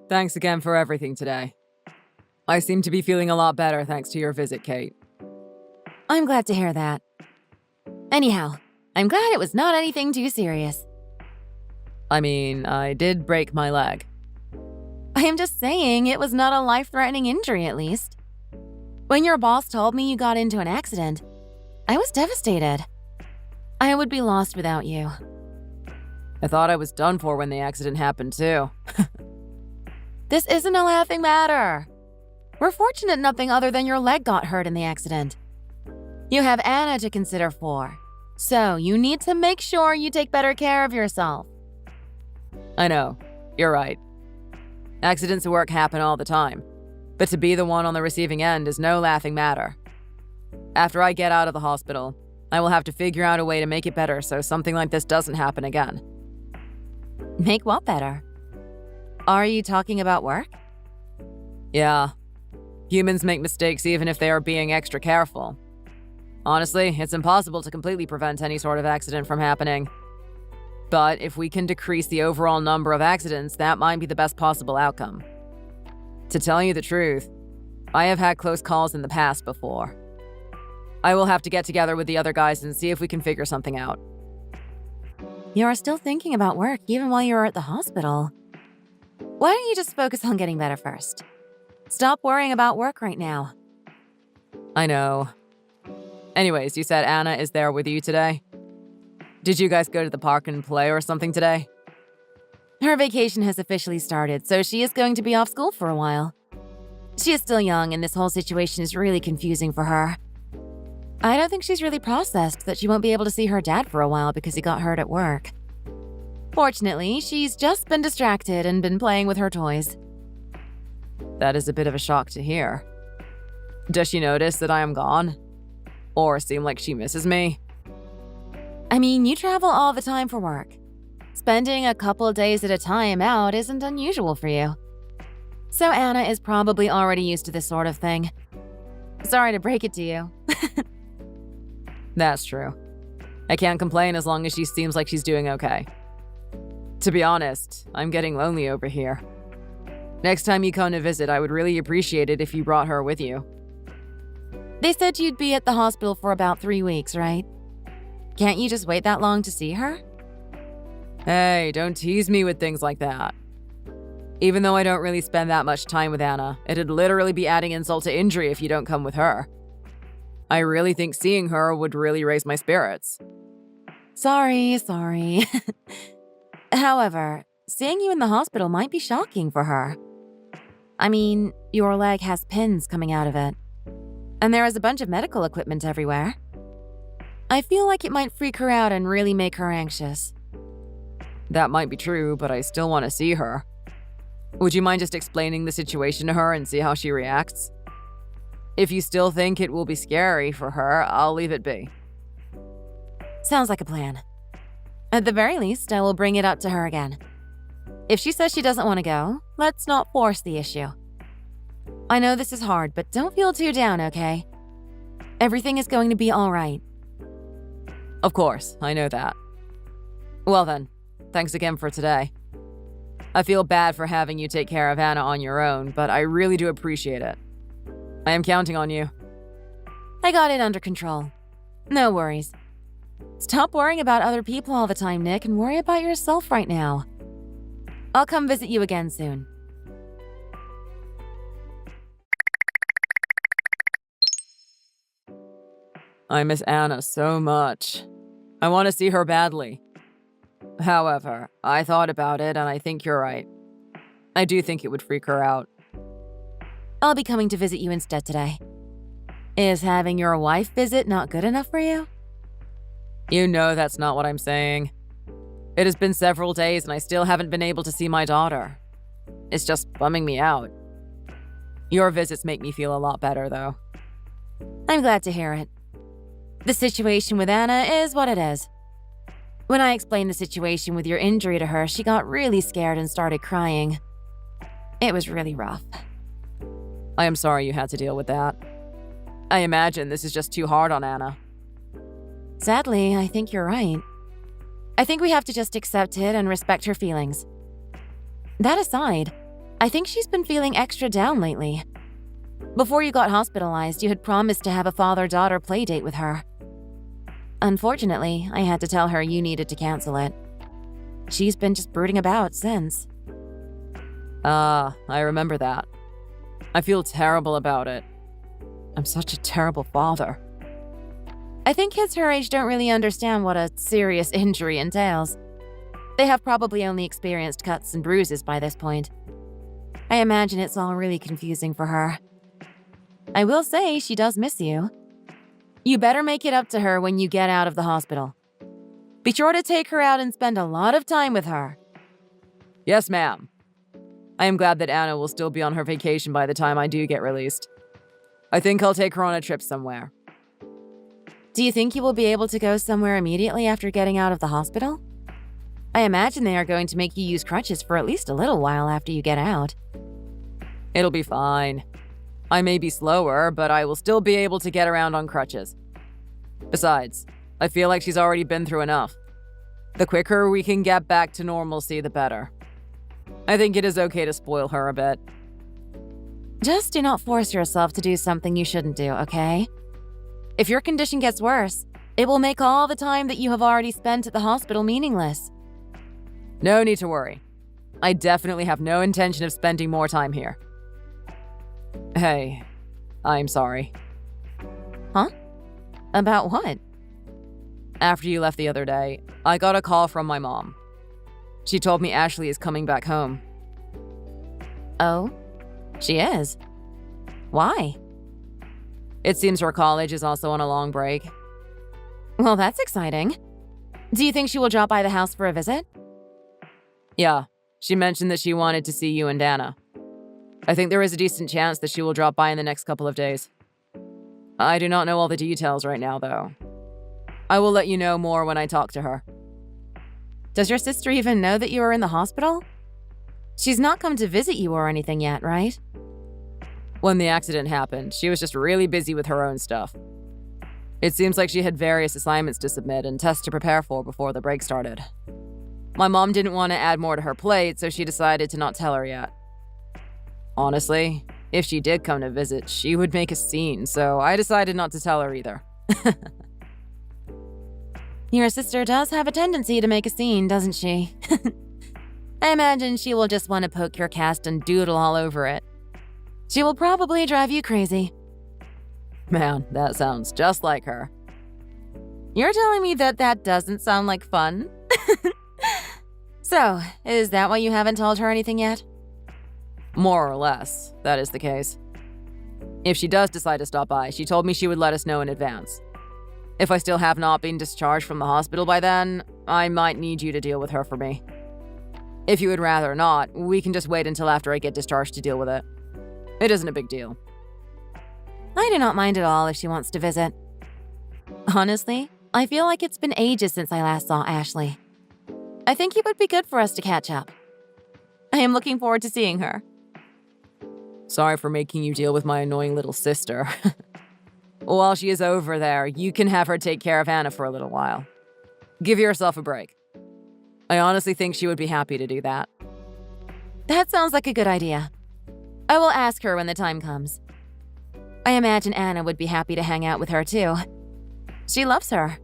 Thanks again for everything today. I seem to be feeling a lot better thanks to your visit, Kate. I'm glad to hear that. Anyhow, I'm glad it was not anything too serious. I mean, I did break my leg. I am just saying it was not a life-threatening injury, at least. When your boss told me you got into an accident, I was devastated. I would be lost without you. I thought I was done for when the accident happened, too. This isn't a laughing matter. We're fortunate nothing other than your leg got hurt in the accident. You have Anna to consider for, so you need to make sure you take better care of yourself. I know. You're right. Accidents at work happen all the time, but to be the one on the receiving end is no laughing matter. After I get out of the hospital, I will have to figure out a way to make it better so something like this doesn't happen again. Make what better? Are you talking about work? Yeah. Humans make mistakes even if they are being extra careful. Honestly, it's impossible to completely prevent any sort of accident from happening. But if we can decrease the overall number of accidents, that might be the best possible outcome. To tell you the truth, I have had close calls in the past before. I will have to get together with the other guys and see if we can figure something out. You are still thinking about work even while you're at the hospital. Why don't you just focus on getting better first? Stop worrying about work right now. I know. Anyways, you said Anna is there with you today? Did you guys go to the park and play or something today? Her vacation has officially started, so she is going to be off school for a while. She is still young, and this whole situation is really confusing for her. I don't think she's really processed that she won't be able to see her dad for a while because he got hurt at work. Fortunately, she's just been distracted and been playing with her toys. That is a bit of a shock to hear. Does she notice that I am gone? Or seem like she misses me? I mean, you travel all the time for work. Spending a couple days at a time out isn't unusual for you. So Anna is probably already used to this sort of thing. Sorry to break it to you. That's true. I can't complain as long as she seems like she's doing okay. To be honest, I'm getting lonely over here. Next time you come to visit, I would really appreciate it if you brought her with you. They said you'd be at the hospital for about 3 weeks, right? Can't you just wait that long to see her? Hey, don't tease me with things like that. Even though I don't really spend that much time with Anna, it'd literally be adding insult to injury if you don't come with her. I really think seeing her would really raise my spirits. Sorry. However, seeing you in the hospital might be shocking for her. I mean, your leg has pins coming out of it. And there is a bunch of medical equipment everywhere. I feel like it might freak her out and really make her anxious. That might be true, but I still want to see her. Would you mind just explaining the situation to her and see how she reacts? If you still think it will be scary for her, I'll leave it be. Sounds like a plan. At the very least, I will bring it up to her again. If she says she doesn't want to go, let's not force the issue. I know this is hard, but don't feel too down, okay? Everything is going to be all right. Of course, I know that. Well then, thanks again for today. I feel bad for having you take care of Anna on your own, but I really do appreciate it. I am counting on you. I got it under control. No worries. Stop worrying about other people all the time, Nick, and worry about yourself right now. I'll come visit you again soon. I miss Anna so much. I want to see her badly. However, I thought about it and I think you're right. I do think it would freak her out. I'll be coming to visit you instead today. Is having your wife visit not good enough for you? You know that's not what I'm saying. It has been several days and I still haven't been able to see my daughter. It's just bumming me out. Your visits make me feel a lot better, though. I'm glad to hear it. The situation with Anna is what it is. When I explained the situation with your injury to her, she got really scared and started crying. It was really rough. I am sorry you had to deal with that. I imagine this is just too hard on Anna. Sadly, I think you're right. I think we have to just accept it and respect her feelings. That aside, I think she's been feeling extra down lately. Before you got hospitalized, you had promised to have a father-daughter playdate with her. Unfortunately, I had to tell her you needed to cancel it. She's been just brooding about since. I remember that. I feel terrible about it. I'm such a terrible father. I think kids her age don't really understand what a serious injury entails. They have probably only experienced cuts and bruises by this point. I imagine it's all really confusing for her. I will say she does miss you. You better make it up to her when you get out of the hospital. Be sure to take her out and spend a lot of time with her. Yes, ma'am. I am glad that Anna will still be on her vacation by the time I do get released. I think I'll take her on a trip somewhere. Do you think you will be able to go somewhere immediately after getting out of the hospital? I imagine they are going to make you use crutches for at least a little while after you get out. It'll be fine. I may be slower, but I will still be able to get around on crutches. Besides, I feel like she's already been through enough. The quicker we can get back to normalcy, the better. I think it is okay to spoil her a bit. Just do not force yourself to do something you shouldn't do, okay? If your condition gets worse, it will make all the time that you have already spent at the hospital meaningless. No need to worry. I definitely have no intention of spending more time here. Hey, I'm sorry. Huh? About what? After you left the other day, I got a call from my mom. She told me Ashley is coming back home. Oh, she is? Why? It seems her college is also on a long break. Well, that's exciting. Do you think she will drop by the house for a visit? Yeah, she mentioned that she wanted to see you and Anna. I think there is a decent chance that she will drop by in the next couple of days. I do not know all the details right now, though. I will let you know more when I talk to her. Does your sister even know that you are in the hospital? She's not come to visit you or anything yet, right? When the accident happened, she was just really busy with her own stuff. It seems like she had various assignments to submit and tests to prepare for before the break started. My mom didn't want to add more to her plate, so she decided to not tell her yet. Honestly, if she did come to visit, she would make a scene, so I decided not to tell her either. Your sister does have a tendency to make a scene, doesn't she? I imagine she will just want to poke your cast and doodle all over it. She will probably drive you crazy. Man, that sounds just like her. You're telling me that doesn't sound like fun? So, is that why you haven't told her anything yet? More or less, that is the case. If she does decide to stop by, she told me she would let us know in advance. If I still have not been discharged from the hospital by then, I might need you to deal with her for me. If you would rather not, we can just wait until after I get discharged to deal with it. It isn't a big deal. I do not mind at all if she wants to visit. Honestly, I feel like it's been ages since I last saw Ashley. I think it would be good for us to catch up. I am looking forward to seeing her. Sorry for making you deal with my annoying little sister. While she is over there, you can have her take care of Anna for a little while. Give yourself a break. I honestly think she would be happy to do that. That sounds like a good idea. I will ask her when the time comes. I imagine Anna would be happy to hang out with her too. She loves her.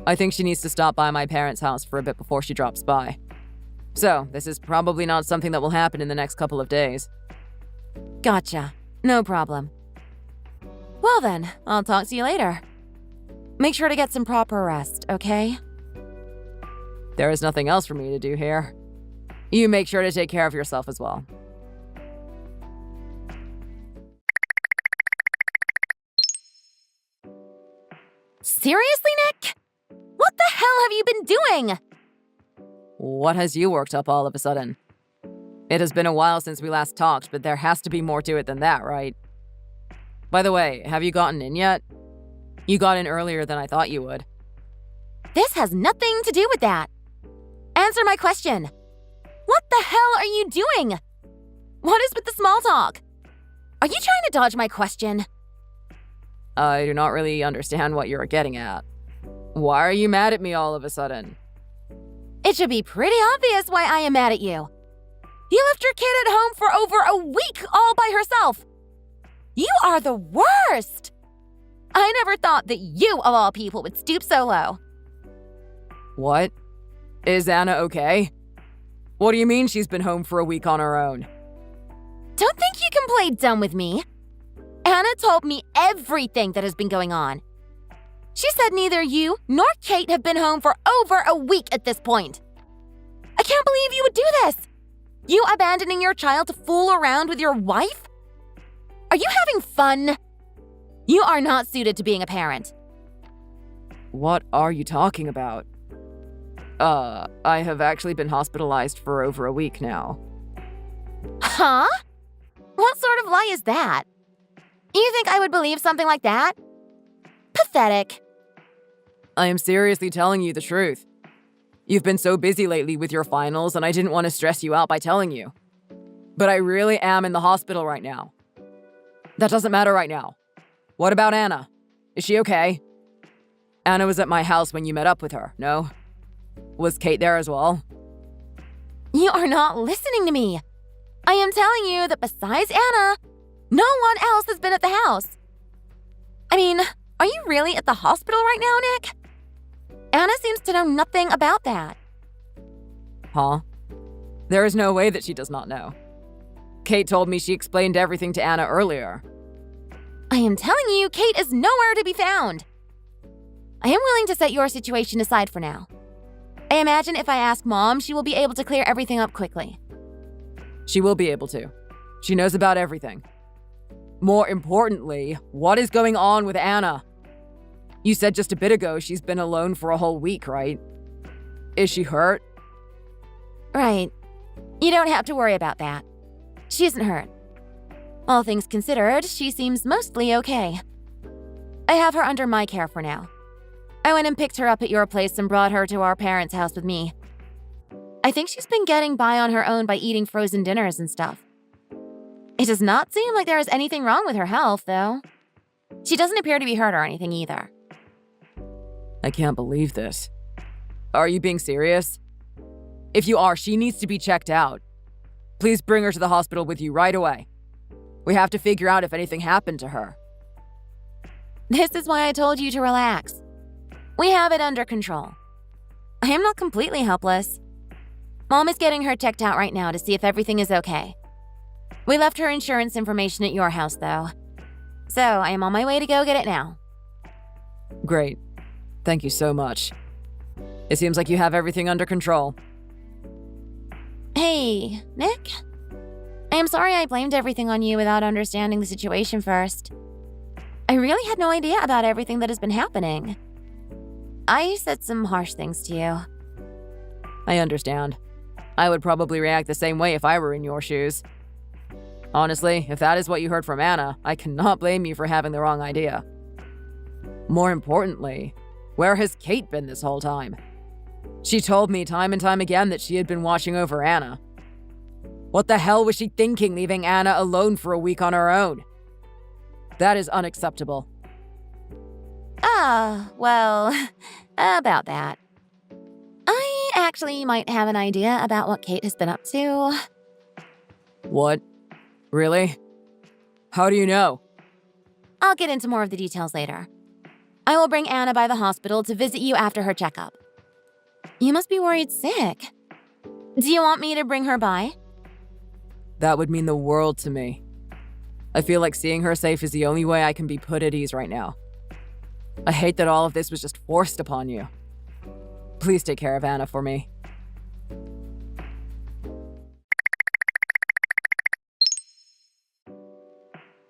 I think she needs to stop by my parents' house for a bit before she drops by. So, this is probably not something that will happen in the next couple of days. Gotcha. No problem. Well then, I'll talk to you later. Make sure to get some proper rest, okay? There is nothing else for me to do here. You make sure to take care of yourself as well. Seriously, Nick? What the hell have you been doing? What has you worked up all of a sudden? It has been a while since we last talked, but there has to be more to it than that, right? By the way, have you gotten in yet? You got in earlier than I thought you would. This has nothing to do with that. Answer my question. What the hell are you doing? What is with the small talk? Are you trying to dodge my question? I do not really understand what you're getting at. Why are you mad at me all of a sudden? It should be pretty obvious why I am mad at you. You left your kid at home for over a week all by herself. You are the worst. I never thought that you, of all people, would stoop so low. What? Is Anna okay? What do you mean she's been home for a week on her own? Don't think you can play dumb with me. Anna told me everything that has been going on. She said neither you nor Kate have been home for over a week at this point. I can't believe you would do this. You abandoning your child to fool around with your wife? Are you having fun? You are not suited to being a parent. What are you talking about? I have actually been hospitalized for over a week now. Huh? What sort of lie is that? You think I would believe something like that? Pathetic. I am seriously telling you the truth. You've been so busy lately with your finals, and I didn't want to stress you out by telling you. But I really am in the hospital right now. That doesn't matter right now. What about Anna? Is she okay? Anna was at my house when you met up with her, no? Was Kate there as well? You are not listening to me. I am telling you that besides Anna, no one else has been at the house. I mean, are you really at the hospital right now, Nick? Anna seems to know nothing about that. Huh? There is no way that she does not know. Kate told me she explained everything to Anna earlier. I am telling you, Kate is nowhere to be found. I am willing to set your situation aside for now. I imagine if I ask Mom, she will be able to clear everything up quickly. She will be able to. She knows about everything. More importantly, what is going on with Anna? You said just a bit ago she's been alone for a whole week, right? Is she hurt? Right. You don't have to worry about that. She isn't hurt. All things considered, she seems mostly okay. I have her under my care for now. I went and picked her up at your place and brought her to our parents' house with me. I think she's been getting by on her own by eating frozen dinners and stuff. It does not seem like there is anything wrong with her health, though. She doesn't appear to be hurt or anything either. I can't believe this. Are you being serious? If you are, she needs to be checked out. Please bring her to the hospital with you right away. We have to figure out if anything happened to her. This is why I told you to relax. We have it under control. I am not completely helpless. Mom is getting her checked out right now to see if everything is okay. We left her insurance information at your house, though. So I am on my way to go get it now. Great. Thank you so much. It seems like you have everything under control. Hey, Nick? I am sorry I blamed everything on you without understanding the situation first. I really had no idea about everything that has been happening. I said some harsh things to you. I understand. I would probably react the same way if I were in your shoes. Honestly, if that is what you heard from Anna, I cannot blame you for having the wrong idea. More importantly, where has Kate been this whole time? She told me time and time again that she had been watching over Anna. What the hell was she thinking leaving Anna alone for a week on her own? That is unacceptable. Well, about that. I actually might have an idea about what Kate has been up to. What? Really? How do you know? I'll get into more of the details later. I will bring Anna by the hospital to visit you after her checkup. You must be worried sick. Do you want me to bring her by? That would mean the world to me. I feel like seeing her safe is the only way I can be put at ease right now. I hate that all of this was just forced upon you. Please take care of Anna for me.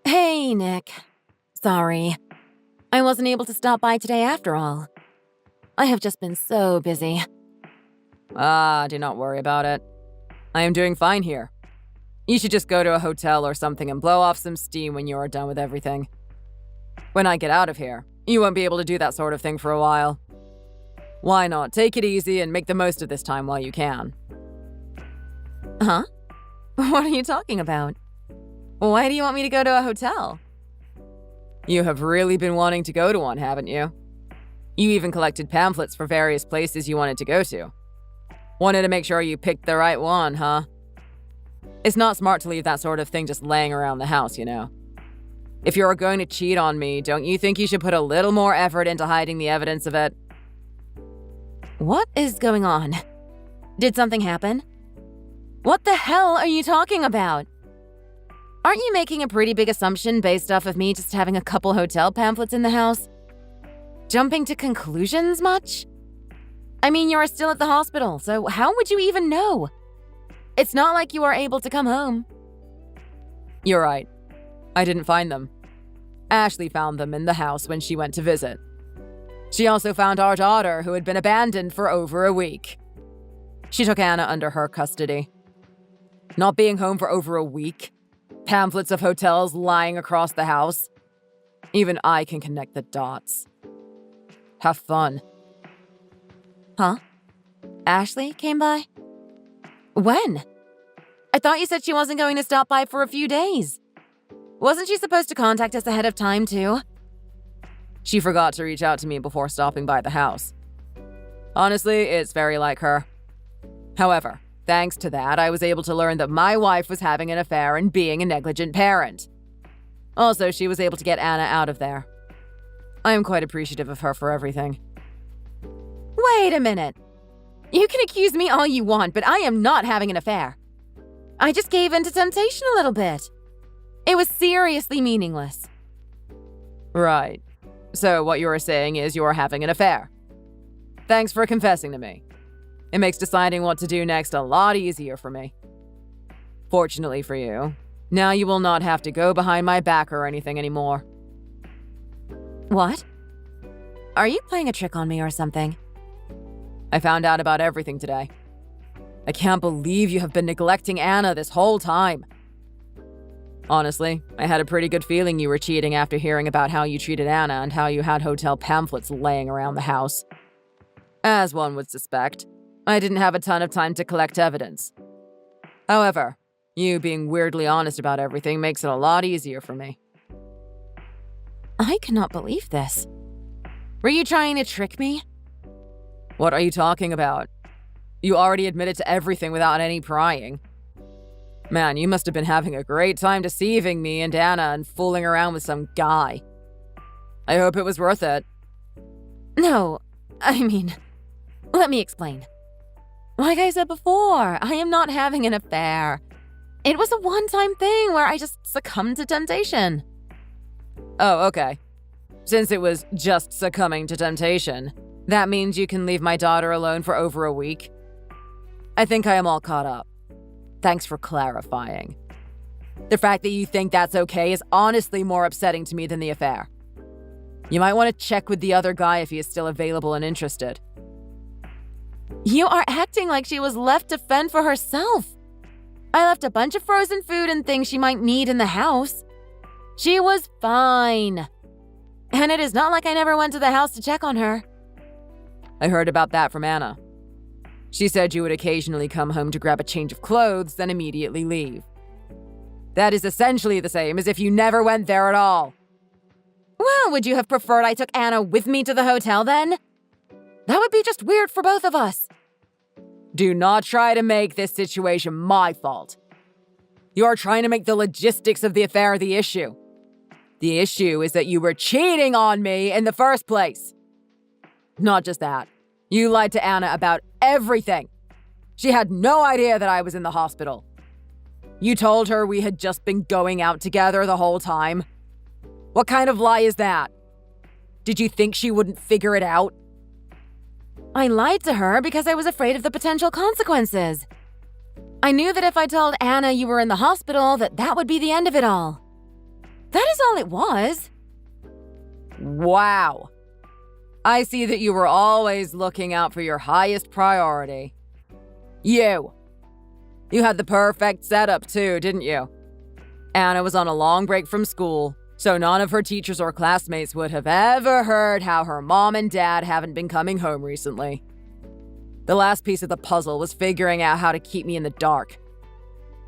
Hey, Nick. Sorry. I wasn't able to stop by today after all. I have just been so busy. Do not worry about it. I am doing fine here. You should just go to a hotel or something and blow off some steam when you are done with everything. When I get out of here, you won't be able to do that sort of thing for a while. Why not take it easy and make the most of this time while you can? Huh? What are you talking about? Why do you want me to go to a hotel? You have really been wanting to go to one, haven't you? You even collected pamphlets for various places you wanted to go to. Wanted to make sure you picked the right one, huh? It's not smart to leave that sort of thing just laying around the house, you know. If you're going to cheat on me, don't you think you should put a little more effort into hiding the evidence of it? What is going on? Did something happen? What the hell are you talking about? Aren't you making a pretty big assumption based off of me just having a couple hotel pamphlets in the house? Jumping to conclusions much? I mean, you are still at the hospital, so how would you even know? It's not like you are able to come home. You're right. I didn't find them. Ashley found them in the house when she went to visit. She also found our daughter, who had been abandoned for over a week. She took Anna under her custody. Not being home for over a week, pamphlets of hotels lying across the house. Even I can connect the dots. Have fun. Huh? Ashley came by? When? I thought you said she wasn't going to stop by for a few days. Wasn't she supposed to contact us ahead of time, too? She forgot to reach out to me before stopping by the house. Honestly, it's very like her. However, thanks to that, I was able to learn that my wife was having an affair and being a negligent parent. Also, she was able to get Anna out of there. I am quite appreciative of her for everything. Wait a minute. You can accuse me all you want, but I am not having an affair. I just gave in to temptation a little bit. It was seriously meaningless. Right. So what you are saying is you are having an affair. Thanks for confessing to me. It makes deciding what to do next a lot easier for me. Fortunately for you, now you will not have to go behind my back or anything anymore. What? Are you playing a trick on me or something? I found out about everything today. I can't believe you have been neglecting Anna this whole time. Honestly, I had a pretty good feeling you were cheating after hearing about how you treated Anna and how you had hotel pamphlets laying around the house. As one would suspect, I didn't have a ton of time to collect evidence. However, you being weirdly honest about everything makes it a lot easier for me. I cannot believe this. Were you trying to trick me? What are you talking about? You already admitted to everything without any prying. Man, you must have been having a great time deceiving me and Anna and fooling around with some guy. I hope it was worth it. No, I mean, let me explain. Like I said before, I am not having an affair. It was a one-time thing where I just succumbed to temptation. Oh, okay. Since it was just succumbing to temptation, that means you can leave my daughter alone for over a week. I think I am all caught up. Thanks for clarifying. The fact that you think that's okay is honestly more upsetting to me than the affair. You might want to check with the other guy if he is still available and interested. You are acting like she was left to fend for herself. I left a bunch of frozen food and things she might need in the house. She was fine. And it is not like I never went to the house to check on her. I heard about that from Anna. She said you would occasionally come home to grab a change of clothes, then immediately leave. That is essentially the same as if you never went there at all. Well, would you have preferred I took Anna with me to the hotel then? That would be just weird for both of us. Do not try to make this situation my fault. You are trying to make the logistics of the affair the issue. The issue is that you were cheating on me in the first place. Not just that. You lied to Anna about everything. She had no idea that I was in the hospital. You told her we had just been going out together the whole time. What kind of lie is that? Did you think she wouldn't figure it out? I lied to her because I was afraid of the potential consequences. I knew that if I told Anna you were in the hospital, that would be the end of it all. That is all it was. Wow. I see that you were always looking out for your highest priority. You. You had the perfect setup too, didn't you? Anna was on a long break from school, so none of her teachers or classmates would have ever heard how her mom and dad haven't been coming home recently. The last piece of the puzzle was figuring out how to keep me in the dark.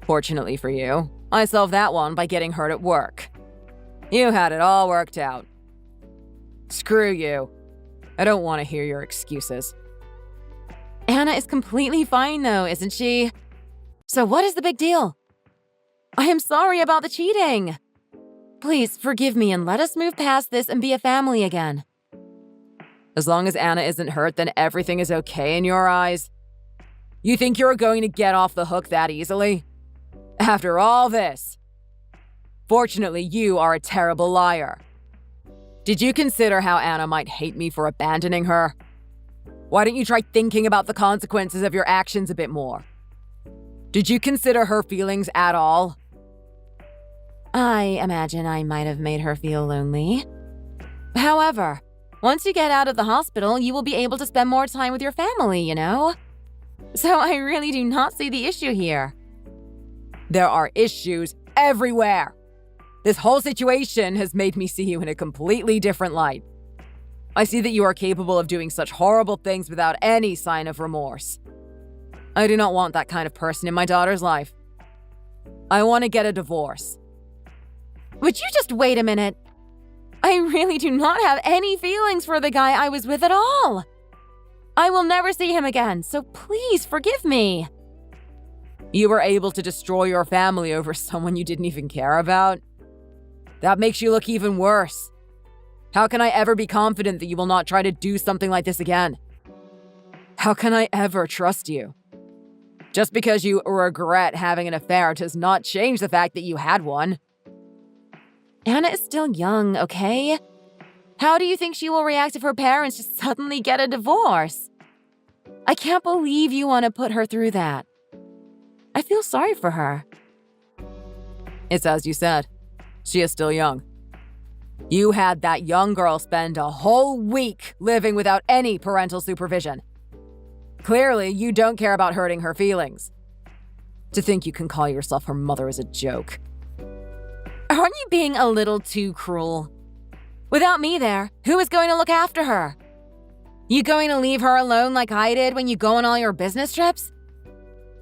Fortunately for you, I solved that one by getting hurt at work. You had it all worked out. Screw you. I don't want to hear your excuses. Anna is completely fine though, isn't she? So what is the big deal? I am sorry about the cheating. Please forgive me and let us move past this and be a family again. As long as Anna isn't hurt, then everything is okay in your eyes? You think you're going to get off the hook that easily? After all this? Fortunately, you are a terrible liar. Did you consider how Anna might hate me for abandoning her? Why don't you try thinking about the consequences of your actions a bit more? Did you consider her feelings at all? I imagine I might have made her feel lonely. However, once you get out of the hospital, you will be able to spend more time with your family, you know? So I really do not see the issue here. There are issues everywhere. This whole situation has made me see you in a completely different light. I see that you are capable of doing such horrible things without any sign of remorse. I do not want that kind of person in my daughter's life. I want to get a divorce. Would you just wait a minute? I really do not have any feelings for the guy I was with at all. I will never see him again, so please forgive me. You were able to destroy your family over someone you didn't even care about? That makes you look even worse. How can I ever be confident that you will not try to do something like this again? How can I ever trust you? Just because you regret having an affair does not change the fact that you had one. Anna is still young, okay? How do you think she will react if her parents just suddenly get a divorce? I can't believe you want to put her through that. I feel sorry for her. It's as you said. She is still young. You had that young girl spend a whole week living without any parental supervision. Clearly, you don't care about hurting her feelings. To think you can call yourself her mother is a joke. Aren't you being a little too cruel? Without me there, who is going to look after her? You going to leave her alone like I did when you go on all your business trips?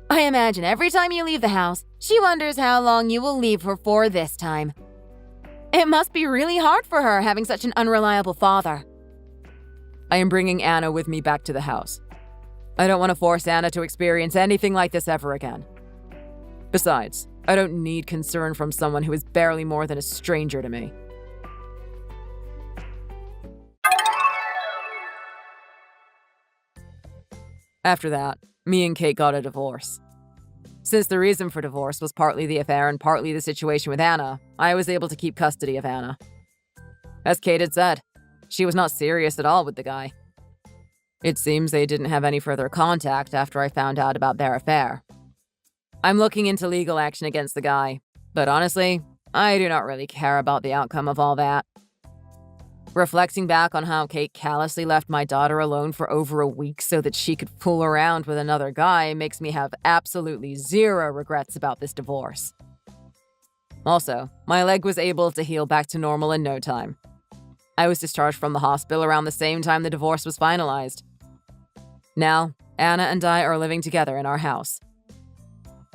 I imagine every time you leave the house, she wonders how long you will leave her for this time. It must be really hard for her having such an unreliable father. I am bringing Anna with me back to the house. I don't want to force Anna to experience anything like this ever again. Besides, I don't need concern from someone who is barely more than a stranger to me. After that, me and Kate got a divorce. Since the reason for divorce was partly the affair and partly the situation with Anna, I was able to keep custody of Anna. As Kate had said, she was not serious at all with the guy. It seems they didn't have any further contact after I found out about their affair. I'm looking into legal action against the guy, but honestly, I do not really care about the outcome of all that. Reflecting back on how Kate callously left my daughter alone for over a week so that she could fool around with another guy makes me have absolutely zero regrets about this divorce. Also, my leg was able to heal back to normal in no time. I was discharged from the hospital around the same time the divorce was finalized. Now, Anna and I are living together in our house.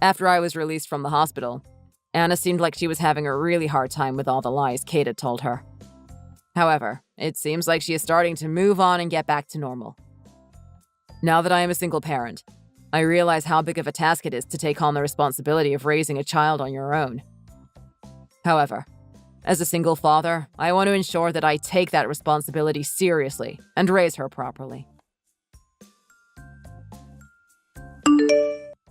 After I was released from the hospital, Anna seemed like she was having a really hard time with all the lies Kate had told her. However, it seems like she is starting to move on and get back to normal. Now that I am a single parent, I realize how big of a task it is to take on the responsibility of raising a child on your own. However, as a single father, I want to ensure that I take that responsibility seriously and raise her properly.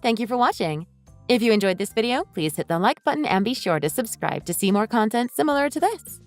Thank you for watching. If you enjoyed this video, please hit the like button and be sure to subscribe to see more content similar to this.